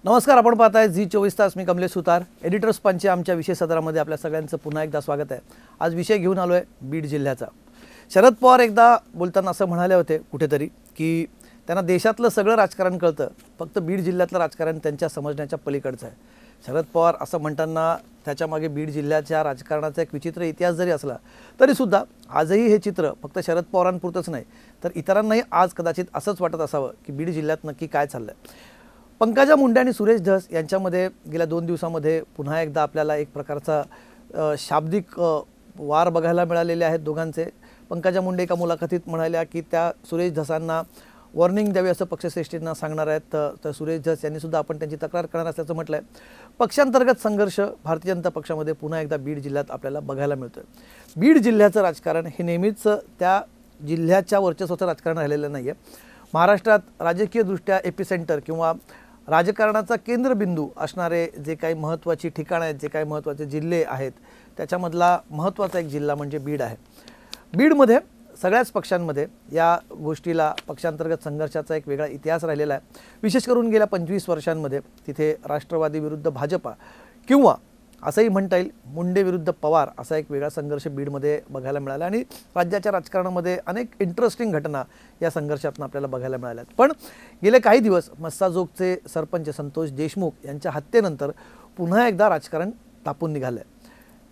नमस्कार, आपण पाहताय झी 24 तास. मी कमलेश सुतार. एडिटर्स पंच आमच्या विशेष सदरामध्ये आपल्या सगळ्यांचं पुन्हा एकदा स्वागत आहे. आज विषय घेऊन आलो आहे बीड जिल्ह्याचा. शरद पवार एकदा बोलताना असं म्हणाले होते कुठेतरी की त्यांना देशातलं सगळं राजकारण कळतं, फक्त बीड जिल्ह्यातलं राजकारण त्यांच्या समजण्याच्या पलीकडचं आहे. शरद पवार असं म्हणताना त्याच्यामागे बीड जिल्ह्याच्या राजकारणाचा एक विचित्र इतिहास जरी असला तरीसुद्धा आजही हे चित्र फक्त शरद पवारांपुरतंच नाही तर इतरांनाही आज कदाचित असंच वाटत असावं की बीड जिल्ह्यात नक्की काय चाललं आहे. पंकजा मुंडे आणि सुरेश धस यांच्यामध्ये गेल्या 2 दिवसांमध्ये पुन्हा एकदा आपल्याला एक प्रकारचा शाब्दिक वार बघायला मिळालेले आहेत दोघांचे. पंकजा मुंडे एका मुलाखतीत म्हणाल्या की त्या सुरेश धसांना वॉर्निंग द्यावी असं पक्षश्रेष्ठींना सांगणार आहेत. तर सुरेश धस यांनी सुद्धा आपण त्यांची तक्रार करणार असल्याचं म्हटलं आहे. पक्षांतर्गत संघर्ष भारतीय जनता पक्षामध्ये पुन्हा एकदा बीड जिल्ह्यात आपल्याला बघायला मिळतोय. बीड जिल्ह्याचं राजकारण हे नेहमीच त्या जिल्ह्याच्या वर्चस्वाचं राजकारण राहिलेलं नाही आहे. महाराष्ट्रात राजकीयदृष्ट्या एपिसेंटर किंवा राजकारणाचा केंद्रबिंदू असणारे जे काही महत्त्वाची ठिकाणं आहेत, जे काही महत्त्वाचे जिल्हे आहेत, त्याच्यामधला महत्त्वाचा एक जिल्हा म्हणजे बीड आहे. बीडमध्ये सगळ्याच पक्षांमध्ये या गोष्टीला पक्षांतर्गत संघर्षाचा एक वेगळा इतिहास राहिलेला आहे. विशेष करून गेल्या 25 वर्षांमध्ये तिथे राष्ट्रवादी विरुद्ध भाजपा किंवा असंही म्हणता येईल मुंडे विरुद्ध पवार असा एक वेगळा संघर्ष बीडमध्ये बघायला मिळाला आणि राज्याच्या राजकारणामध्ये अनेक इंटरेस्टिंग घटना या संघर्षातून आपल्याला बघायला मिळाल्या. पण गेले काही दिवस मस्साजोगचे सरपंच संतोष देशमुख यांच्या हत्येनंतर पुन्हा एकदा राजकारण तापून निघालं आहे.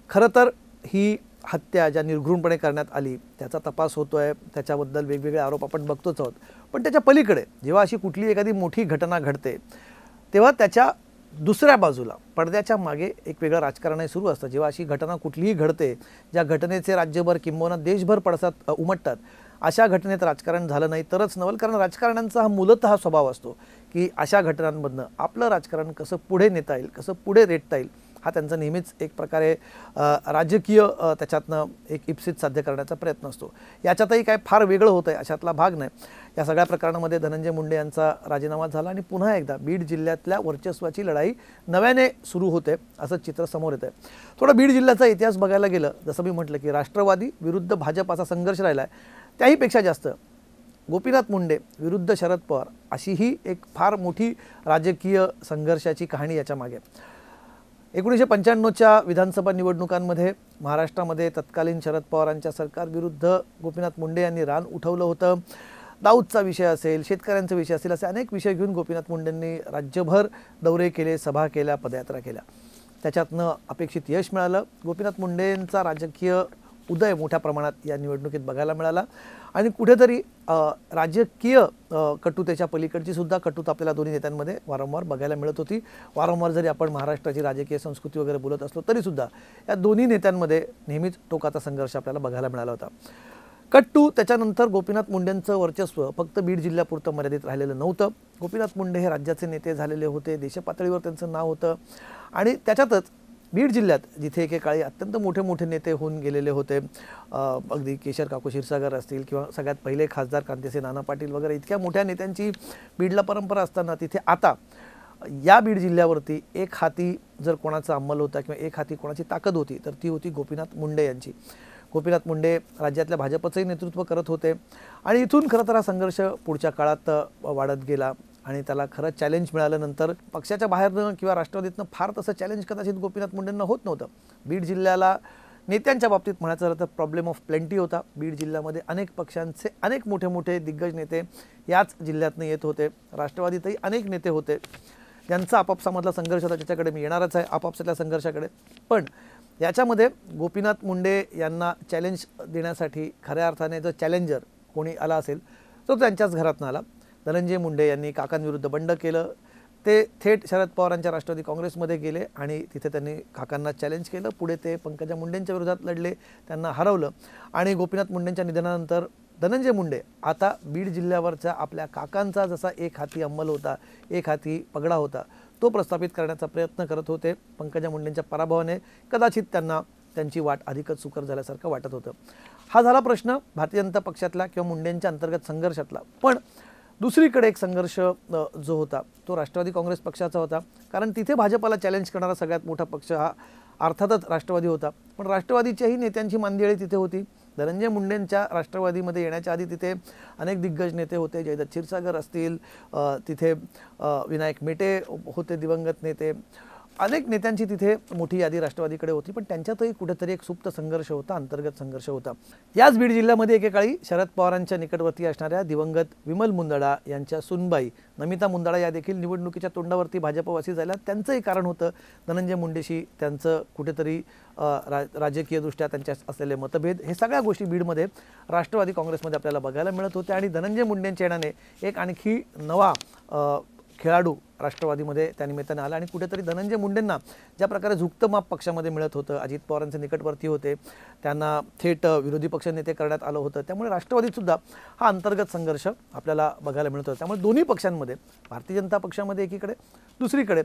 खरं तर ही हत्या ज्या निर्घृणपणे करण्यात आली त्याचा तपास होतो आहे, त्याच्याबद्दल वेगवेगळे आरोप आपण बघतोच आहोत. पण त्याच्या पलीकडे जेव्हा अशी कुठली एखादी मोठी घटना घडते तेव्हा त्याच्या दुसऱ्या बाजूला पडद्याच्या मागे एक वेगळं राजकारणही सुरू असतं. जेव्हा अशी घटना कुठलीही घडते ज्या घटनेचे राज्यभर किंबहुना देशभर पडसाद उमटतात, अशा घटनेत राजकारण झालं नाही तरच नवल. कारण राजकारण्यांचा हा मूलतः स्वभाव असतो की अशा घटनांमधनं आपलं राजकारण कसं पुढे नेता येईल, कसं पुढे रेटता येईल, हा त्यांचा नेहमीच एक प्रकारे राजकीय त्याच्यातनं एक इप्सित साध्य करण्याचा प्रयत्न असतो. याच्यातही काय फार वेगळं होतं आहे अशातला भाग नाही. या सगळ्या प्रकरणामध्ये धनंजय मुंडे यांचा राजीनामा झाला आणि पुन्हा एकदा बीड जिल्ह्यातल्या वर्चस्वाची लढाई नव्याने सुरू होते असं चित्र समोर येतं आहे. थोडा बीड जिल्ह्याचा इतिहास बघायला गेलं, जसं मी म्हटलं की राष्ट्रवादी विरुद्ध भाजप असा संघर्ष राहिला आहे. त्याहीपेक्षा जास्त गोपीनाथ मुंडे विरुद्ध शरद पवार अशी ही एक फार मोठी राजकीय संघर्षाची कहाणी याच्या मागे. 1995च्या विधानसभा निवडणुकांमध्ये महाराष्ट्रामध्ये तत्कालीन शरद पवारांच्या सरकारविरुद्ध गोपीनाथ मुंडे यांनी रान उठवलं होतं. दाऊदचा विषय असेल, शेतकऱ्यांचा विषय असेल, असे अनेक विषय घेऊन गोपीनाथ मुंडेंनी राज्यभर दौरे केले, सभा केल्या, पदयात्रा केल्या. त्याच्यातनं अपेक्षित यश मिळालं. गोपीनाथ मुंडेंचा राजकीय उदय मोठ्या प्रमाणात या निवडणुकीत बघायला मिळाला आणि कुठेतरी राजकीय कटुतेच्या पलीकडची सुद्धा कटुता आपल्याला दोन्ही नेत्यांमध्ये वारंवार बघायला मिळत होती. वारंवार जरी आपण महाराष्ट्राची राजकीय संस्कृती वगैरे बोलत असलो तरीसुद्धा या दोन्ही नेत्यांमध्ये नेहमीच टोकाचा संघर्ष आपल्याला बघायला मिळाला होता. कट्टू त्याच्यानंतर गोपीनाथ मुंडेंचं वर्चस्व फक्त बीड जिल्ह्यापुरतं मर्यादित राहिलेलं नव्हतं. गोपीनाथ मुंडे हे राज्याचे नेते झालेले होते, देशपातळीवर त्यांचं नाव होतं आणि त्याच्यातच बीड जिल्ह्यात जिथे एकेकाळी अत्यंत मोठे मोठे नेते होऊन गेलेले होते, अगदी केशर काकू क्षीरसागर असतील किंवा सगळ्यात पहिले खासदार क्रांतिसिंह नाना पाटील वगैरे इतक्या मोठ्या नेत्यांची बीडला परंपरा असताना तिथे आता या बीड जिल्ह्यावरती एक हाती जर कोणाचा अंमल होता किंवा एक हाती कोणाची ताकद होती तर ती होती गोपीनाथ मुंडे यांची. गोपीनाथ मुंडे राज्यातल्या भाजपचंही नेतृत्व करत होते आणि इथून खरं तर हा संघर्ष पुढच्या काळात वाढत गेला आणि त्याला खरं चॅलेंज मिळाल्यानंतर पक्षाच्या बाहेरनं किंवा राष्ट्रवादीतनं फार तसं चॅलेंज कदाचित गोपीनाथ मुंडेंना होत नव्हतं. बीड जिल्ह्याला नेत्यांच्या बाबतीत म्हणायचं झालं तर प्रॉब्लेम ऑफ प्लेंटी होता. बीड जिल्ह्यामध्ये अनेक पक्षांचे अनेक मोठे मोठे दिग्गज नेते याच जिल्ह्यातनं येत होते. राष्ट्रवादीतही अनेक नेते होते ज्यांचा आपापसामधला संघर्ष होता, त्याच्याकडे मी येणारच आहे आपापसातल्या संघर्षाकडे. पण याच्यामध्ये गोपीनाथ मुंडे यांना चॅलेंज देण्यासाठी खऱ्या अर्थाने जो चॅलेंजर कोणी आला असेल तो त्यांच्याच घरातून आला. धनंजय मुंडे यांनी काकांविरुद्ध बंड केलं. ते थेट शरद पवारांच्या राष्ट्रवादी काँग्रेसमध्ये गेले आणि तिथे त्यांनी काकांना चॅलेंज केलं. पुढे ते पंकजा मुंडेंच्या विरोधात लढले, त्यांना हरवलं आणि गोपीनाथ मुंडेंच्या निधनानंतर धनंजय मुंडे आता बीड जिल्ह्यावरच्या आपल्या काकांचा जसा एक हाती अंमल होता, एक हाती पगडा होता, तो प्रस्थापित करण्याचा प्रयत्न करत होते. पंकजा मुंडेंच्या पराभवाने कदाचित त्यांना त्यांची वाट अधिकच सुकर झाल्यासारखं वाटत होतं. हा झाला प्रश्न भारतीय जनता पक्षातला किंवा मुंडेंच्या अंतर्गत संघर्षातला. पण दुसरीकडे एक संघर्ष जो होता तो राष्ट्रवादी काँग्रेस पक्षाचा होता. कारण तिथे भाजपला चॅलेंज करणारा सगळ्यात मोठा पक्ष हा अर्थातच राष्ट्रवादी होता. पण राष्ट्रवादीच्याही नेत्यांची मांदियाळी तिथे होती. धनंजय मुंडेंच्या राष्ट्रवादीमध्ये येण्याच्या आधी तिथे अनेक दिग्गज नेते होते, जयदत्त क्षीरसागर असतील, तिथे विनायक मेटे होते दिवंगत नेते, अनेक नेत्यांची तिथे मोठी यादी राष्ट्रवादीकडे होती, पण त्यांच्यातही कुठेतरी एक सुप्त संघर्ष होता, अंतर्गत संघर्ष होता। याच बीड जिल्ह्यामध्ये एकेकाळी शरद पवारांच्या निकटवर्ती असणाऱ्या दिवंगत विमल मुंदडा यांच्या सुनबाई नमिता मुंदडा या देखील निवडणुकीच्या तोंडावरती भाजपवासी झाल्या। त्यांचंही कारण होतं धनंजय मुंडेशी त्यांचं कुठेतरी राजकीयदृष्ट्या त्यांच्या असलेले मतभेद। हे सगळ्या गोष्टी बीडमध्ये राष्ट्रवादी काँग्रेसमध्ये आपल्याला बघायला मिळत होत्या आणि धनंजय मुंडेंच्या येण्याने एक आणखी नवा खेळाडू राष्ट्रवादीमध्ये त्यानिमित्ताने आला आणि कुठेतरी धनंजय मुंडेंना ज्या प्रकारे झुकतं माप पक्षामध्ये मिळत होतं, अजित पवारांचे निकटवर्ती होते, त्यांना थेट विरोधी पक्षनेते करण्यात आलं होतं, त्यामुळे राष्ट्रवादीत सुद्धा हा अंतर्गत संघर्ष आपल्याला बघायला मिळत होता। त्यामुळे दोन्ही पक्षांमध्ये, भारतीय जनता पक्षामध्ये एकीकडे, दुसरीकडे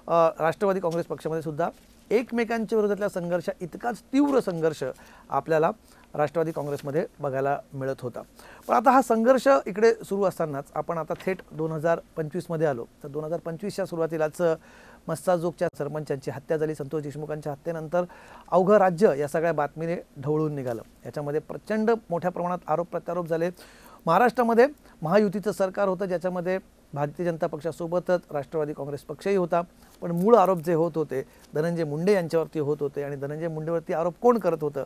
राष्ट्रवादी काँग्रेस पक्षामध्ये सुद्धा एकमेकांच्या विरोधातल्या संघर्ष, इतकाच तीव्र संघर्ष आपल्याला राष्ट्रवादी काँग्रेसमध्ये बघायला मिळत होता। पण आता हा संघर्ष इकडे सुरू असतानाच आपण आता थेट 2025 मध्ये आलो। तर 2025च्या सुरुवातीलाच मस्साजोगच्या सरपंचांची हत्या झाली। संतोष देशमुखांच्या हत्येनंतर अवघं राज्य या सगळ्या बातमीने ढवळून निघालं। याच्यामध्ये प्रचंड मोठ्या प्रमाणात आरोप प्रत्यारोप झाले। महाराष्ट्रामध्ये महायुतीचं सरकार होतं, ज्याच्यामध्ये भारतीय जनता पक्षासोबतच राष्ट्रवादी काँग्रेस पक्षही होता, पण मूळ आरोप जे होत होते धनंजय मुंडे यांच्यावरती होत होते आणि धनंजय मुंडेवरती आरोप कोण करत होतं,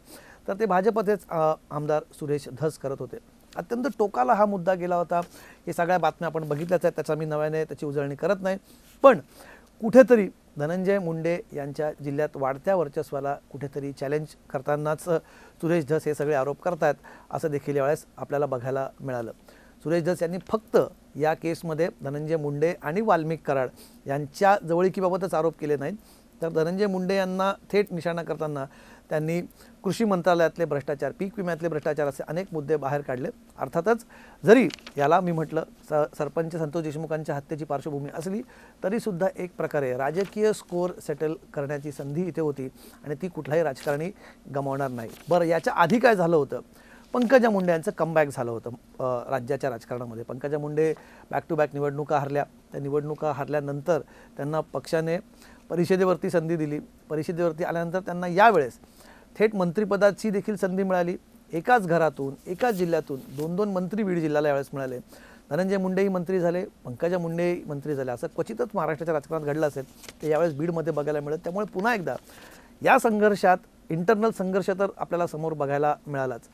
तर ते भाजपचेच आमदार सुरेश धस करत होते। अत्यंत टोकाला हा मुद्दा गेला होता। हे सगळ्या बातम्या आपण बघितल्याच आहेत, त्याचा मी नव्याने त्याची उजळणी करत नाही, पण कुठेतरी धनंजय मुंडे यांच्या जिल्ह्यात वाढत्या वर्चस्वाला कुठेतरी चॅलेंज करतानाच सुरेश धस हे सगळे आरोप करतात असं देखील यावेळेस आपल्याला बघायला मिळालं। सुरेश धस यांनी फक्त या केसमध्ये धनंजय मुंडे आणि वाल्मिक कराड यांच्या जवळीकीबाबतच आरोप केले नाहीत, तर धनंजय मुंडे यांना थेट निशाणा करताना त्यांनी कृषी मंत्रालयातले भ्रष्टाचार, पीक विम्यातले भ्रष्टाचार असे अनेक मुद्दे बाहेर काढले। अर्थातच जरी याला मी म्हटलं सरपंच संतोष देशमुखांच्या हत्येची पार्श्वभूमी असली तरीसुद्धा एक प्रकारे राजकीय स्कोअर सेटल करण्याची संधी इथे होती आणि ती कुठलाही राजकारणी गमावणार नाही। बरं, याच्या आधी काय झालं होतं? पंकजा मुंडे यांचं कमबॅक झालं होतं राज्याच्या राजकारणामध्ये। Pankaja Munde back to back निवडणुका हरल्या। त्या निवडणुका हरल्यानंतर त्यांना पक्षाने परिषदेवरती संधी दिली। परिषदेवरती आल्यानंतर त्यांना यावेळेस थेट मंत्रिपदाची देखील संधी मिळाली। एकाच घरातून, एकाच जिल्ह्यातून दोन दोन मंत्री बीड जिल्ह्याला यावेळेस मिळाले। धनंजय मुंडेही मंत्री झाले, पंकजा मुंडेही मंत्री झाले। असं क्वचितच महाराष्ट्राच्या राजकारणात घडलं असेल ते यावेळेस बीडमध्ये बघायला मिळत। त्यामुळे पुन्हा एकदा या संघर्षात इंटरनल संघर्ष तर आपल्याला समोर बघायला मिळालाच।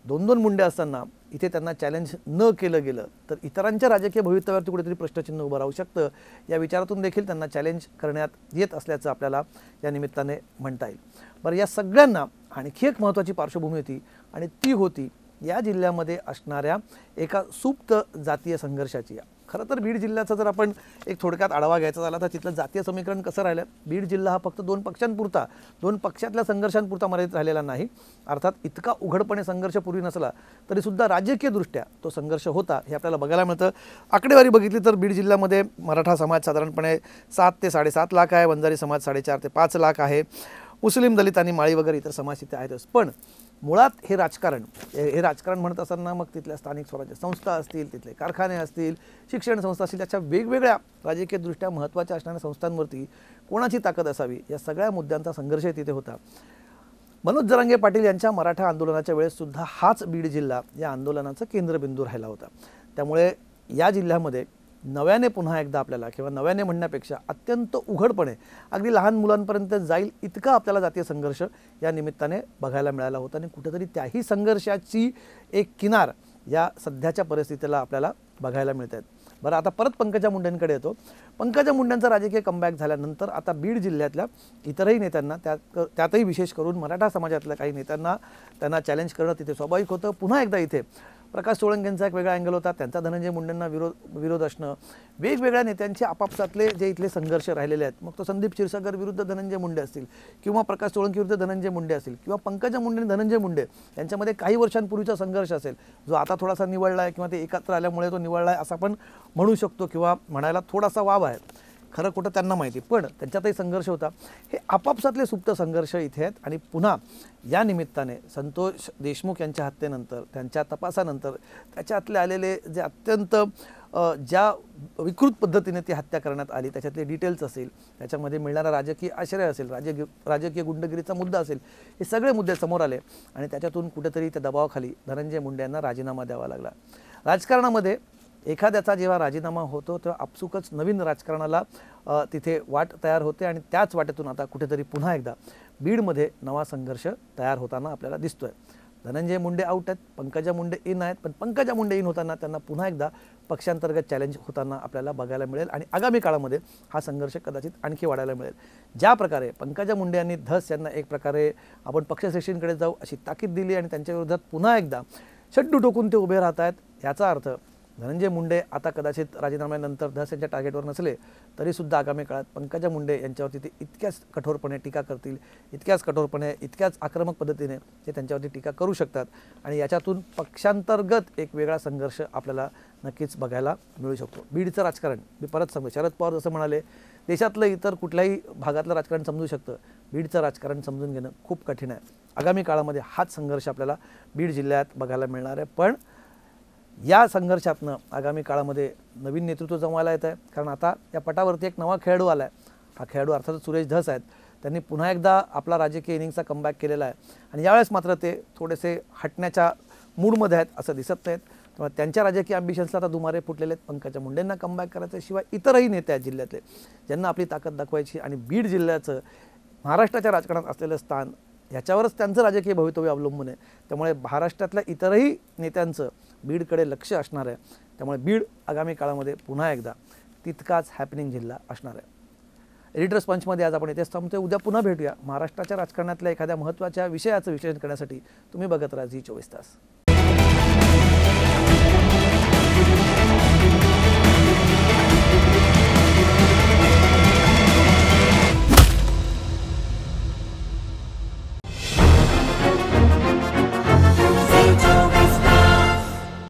दोन दोन मुंडे असताना इथे त्यांना चॅलेंज न केलं गेलं तर इतरांच्या राजकीय भवितव्यावरती कुठेतरी प्रश्नचिन्ह उभं राहू शकतं। या विचारातून देखील त्यांना चॅलेंज करण्यात येत असल्याचं आपल्याला या निमित्ताने म्हणता येईल। बरं, या सगळ्यांना आणखी एक महत्त्वाची पार्श्वभूमी होती आणि ती होती या जिल्ह्यामध्ये असणाऱ्या एका सुप्त जातीय संघर्षाची। खरं तर बीड जिल्ह्याचा जर आपण एक थोडक्यात आढावा घ्यायचा झाला तर तिथलं जातीय समीकरण कसं राहिलं, बीड जिल्हा हा फक्त दोन पक्षांपुरता, दोन पक्षातल्या संघर्षांपुरता मर्यादित राहिलेला नाही। अर्थात इतका उघडपणे संघर्ष पूर्वी नसला तरीसुद्धा राजकीयदृष्ट्या तो संघर्ष होता, हे आपल्याला बघायला मिळतं। आकडेवारी बघितली तर बीड जिल्ह्यामध्ये मराठा समाज साधारणपणे 7 ते 7.5 लाख आहे, वंजारी समाज 4.5 ते 5 लाख आहे, मुस्लिम, दलित आणि माळी वगैरे इतर समाज तिथे आहेतच। पण मुळात हे राजकारण म्हणत असताना मग तिथल्या स्थानिक स्वराज्य संस्था असतील, तिथले कारखाने असतील, शिक्षण संस्था असतील, त्याच्या वेगवेगळ्या राजकीयदृष्ट्या महत्त्वाच्या असणाऱ्या संस्थांवरती कोणाची ताकद असावी या सगळ्या मुद्द्यांचा संघर्ष तिथे होता। मनोज जरांगे पाटील यांच्या मराठा आंदोलनाच्या वेळेस सुद्धा हाच बीड जिल्हा या आंदोलनाचा केंद्रबिंदू राहिला होता। त्यामुळे या जिल्ह्यामध्ये नव्याने पुन्हा एकदा आपल्याला, किंवा नव्याने म्हणण्यापेक्षा अत्यंत उघडपणे अगदी लहान मुलांपर्यंत जाईल इतका आपल्याला जातीय संघर्ष या निमित्ताने बघायला मिळाला होता आणि कुठेतरी त्याही संघर्षाची एक किनार या सध्याच्या परिस्थितीला आपल्याला बघायला मिळत आहेत। बरं, आता परत पंकजा मुंडेंकडे येतो। पंकजा मुंडेंचा राजकीय कमबॅक झाल्यानंतर आता बीड जिल्ह्यातल्या इतरही नेत्यांना, त्यातही विशेष करून मराठा समाजातल्या काही नेत्यांना त्यांना चॅलेंज करणं तिथे स्वाभाविक होतं। पुन्हा एकदा इथे प्रकाश सोळंकेंचा एक वेगळा अँगल होता, त्यांचा धनंजय मुंडेंना विरोध असणं, वेगवेगळ्या नेत्यांचे आपापसातले जे इथले संघर्ष राहिलेले आहेत, मग तो संदीप क्षीरसागर विरुद्ध धनंजय मुंडे असतील, किंवा प्रकाश सोळंके विरुद्ध धनंजय मुंडे असतील, किंवा पंकजा मुंडे आणि धनंजय मुंडे यांच्यामध्ये काही वर्षांपूर्वीचा संघर्ष असेल, जो आता थोडासा निवळला आहे किंवा ते एकत्र आल्यामुळे तो निवळला आहे असं आपण म्हणू शकतो, किंवा म्हणायला थोडासा वाव आहे, खरं कुठं त्यांना माहिती, पण त्यांच्यातही संघर्ष होता। हे आपापसातले सुप्त संघर्ष इथे आहेत आणि पुन्हा या निमित्ताने संतोष देशमुख यांच्या हत्येनंतर, त्यांच्या तपासानंतर त्याच्यातले आलेले जे अत्यंत ज्या विकृत पद्धतीने ती हत्या करण्यात आली त्याच्यातले डिटेल्स असेल, त्याच्यामध्ये मिळणारा राजकीय आश्रय असेल, राजकीय गुंडगिरीचा मुद्दा असेल, हे सगळे मुद्दे समोर आले आणि त्याच्यातून कुठेतरी त्या दबावाखाली धनंजय मुंडे यांना राजीनामा द्यावा लागला. राजकारणामध्ये एखाद्याचा जेव्हा राजीनामा होतो तेव्हा आपसुकच नवीन राजकारणाला तिथे वाट तयार होते आणि त्याच वाटेतून आता कुठेतरी पुन्हा एकदा बीडमध्ये नवा संघर्ष तयार होताना आपल्याला दिसतोय. धनंजय मुंडे आउट आहेत, पंकजा मुंडे इन आहेत, पण पंकजा मुंडे इन होताना त्यांना पुन्हा एकदा पक्षांतर्गत चॅलेंज होताना आपल्याला बघायला मिळेल आणि आगामी काळामध्ये हा संघर्ष कदाचित आणखी वाढायला मिळेल. ज्या प्रकारे पंकजा मुंडे यांनी धस यांना एक प्रकारे आपण पक्षश्रेष्ठींकडे जाऊ अशी ताकीद दिली आणि त्यांच्या विरोधात पुन्हा एकदा शड्डू टोकून ते उभे राहत आहेत, याचा अर्थ धनंजय मुंडे आता कदाचित राजीनाम्यानंतर धस यांच्या टार्गेटवर नसले तरीसुद्धा आगामी काळात पंकजा मुंडे यांच्यावरती ते इतक्याच कठोरपणे टीका करतील, इतक्याच कठोरपणे, इतक्याच आक्रमक पद्धतीने ते त्यांच्यावरती टीका करू शकतात आणि याच्यातून पक्षांतर्गत एक वेगळा संघर्ष आपल्याला नक्कीच बघायला मिळू शकतो. बीडचं राजकारण मी परत सांगतो, शरद पवार जसं म्हणाले देशातलं इतर कुठल्याही भागातलं राजकारण समजू शकतं, बीडचं राजकारण समजून घेणं खूप कठीण आहे. आगामी काळामध्ये हाच संघर्ष आपल्याला बीड जिल्ह्यात बघायला मिळणार आहे. पण या संघर्षातनं आगामी काळामध्ये नवीन नेतृत्व जमवायला येत आहे, कारण आता या पटावरती एक नवा खेळाडू आला आहे. हा खेळाडू अर्थातच सुरेश धस आहेत. त्यांनी पुन्हा एकदा आपला राजकीय इनिंगचा कमबॅक केलेला आहे आणि यावेळेस मात्र ते थोडेसे हटण्याच्या मूडमध्ये आहेत असं दिसत नाहीत. त्यामुळे त्यांच्या राजकीय ॲम्बिशन्सला आता दुमारे फुटलेले आहेत. पंकजा मुंडेंना कमबॅक करायचं, शिवाय इतरही नेते आहेत जिल्ह्यातले ज्यांना आपली ताकद दाखवायची आणि बीड जिल्ह्याचं महाराष्ट्राच्या राजकारणात असलेलं स्थान ह्याच्यावरच त्यांचं राजकीय भवितव्य अवलंबून आहे. त्यामुळे महाराष्ट्रातल्या इतरही नेत्यांचं बीडकडे लक्ष असणार आहे. त्यामुळे बीड आगामी काळामध्ये पुन्हा एकदा तितकाच हॅपनिंग जिल्हा असणार आहे. एडिटर्स पंचमध्ये आज आपण इथेच थांबतोय. उद्या पुन्हा भेटूया महाराष्ट्राच्या राजकारणातल्या एखाद्या महत्त्वाच्या विषयाचं विश्लेषण करण्यासाठी. तुम्ही बघत राहा झी 24 तास.